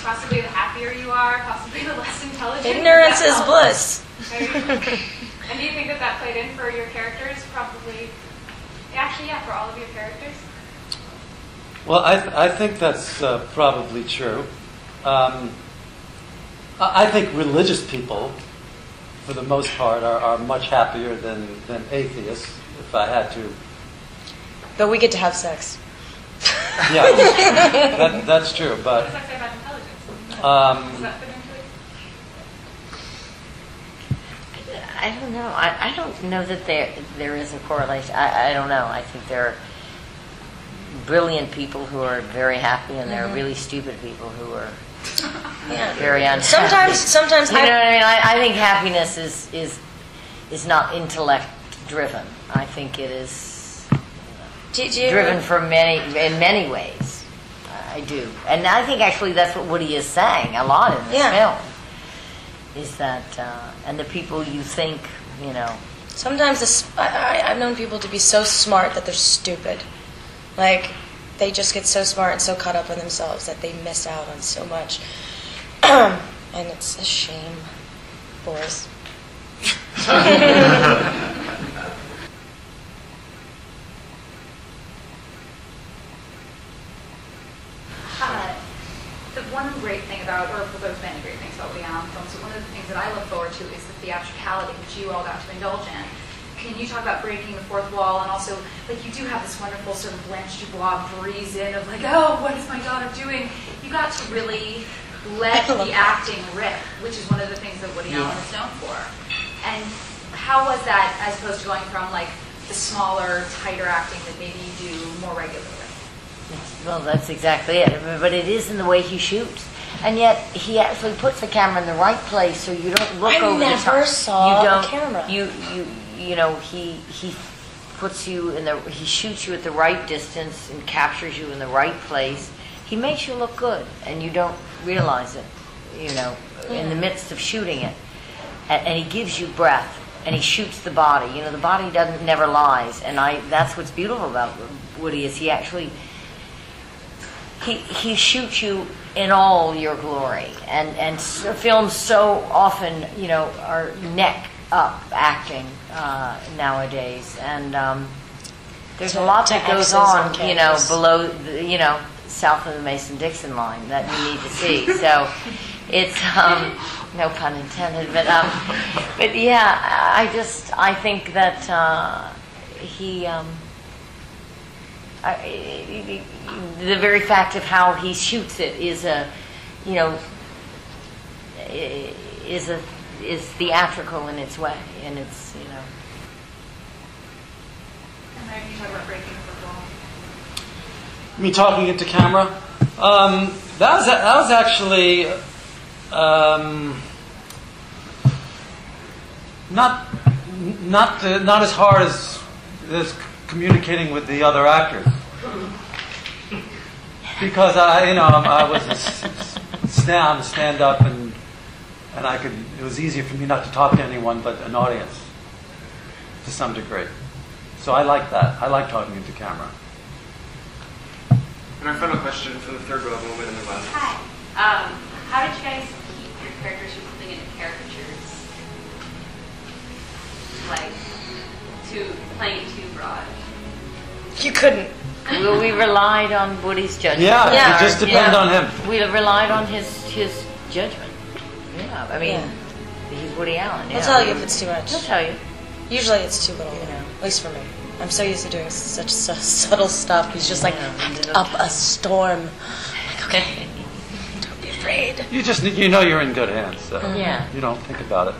possibly the happier you are, possibly the less intelligent. Ignorance is bliss. And do you think that that played in for your characters? Probably. Actually, yeah, for all of your characters. Well, I think that's probably true. I think religious people, for the most part, are much happier than atheists, if I had to. But we get to have sex. Yeah, that's true. But what does that say about intelligence? Does that fit into it? I don't know. I don't know that there is a correlation. I don't know. I think there are brilliant people who are very happy, and there are really stupid people who are very unhappy. Sometimes you know what I mean? I think happiness is not intellect driven. I think it is driven in many ways. I do, and I think actually that's what Woody is saying a lot in this film. Is that and the people you think, you know. Sometimes I've known people to be so smart that they're stupid. Like, they just get so smart and so caught up in themselves that they miss out on so much. And it's a shame, boys. The one great thing about, or there's many great things about Leon films, but one of the things that I look forward to is the theatricality which you all got to indulge in. Can you talk about breaking the fourth wall, and also, like, you do have this wonderful sort of Blanche Dubois breeze in of like, oh, what is my daughter doing? You got to really let the acting rip, which is one of the things that Woody Allen is known for. And how was that, as opposed to going from like the smaller, tighter acting that maybe you do more regularly? Well, that's exactly it. But it is in the way he shoots. And yet, he actually puts the camera in the right place so you don't look over the top. I never saw a camera. You know, he puts you in he shoots you at the right distance and captures you in the right place. He makes you look good, and you don't realize it, you know, in the midst of shooting it. And he gives you breath, and he shoots the body. You know, the body never lies. And that's what's beautiful about Woody, is he actually... He shoots you in all your glory, and films so often, you know, are neck up acting nowadays, and there's a lot that goes on, you know, below, you know, south of the Mason-Dixon line that you need to see. So it's no pun intended, but yeah, I think that the very fact of how he shoots it is theatrical in its way, and it's, you know. And then you talk about breaking the fourth wall. Me talking into camera. That was actually not as hard as communicating with the other actors, because I was stand up, and it was easier for me not to talk to anyone but an audience to some degree. So I like that. I like talking into camera. And our final question from the third row, woman in the left. Hi. How did you guys keep your characters from flipping into caricatures? Like, playing it too broad? You couldn't. Well, we relied on Woody's judgment. Yeah, it just depended on him. We relied on his judgment. Yeah, I mean, he's Woody Allen. He'll tell you if it's too much. He'll tell you. Usually it's too little, at least for me. I'm so used to doing such subtle stuff. He's just like, act up a storm. Like, okay, don't be afraid. You know you're in good hands, so Yeah. you don't think about it.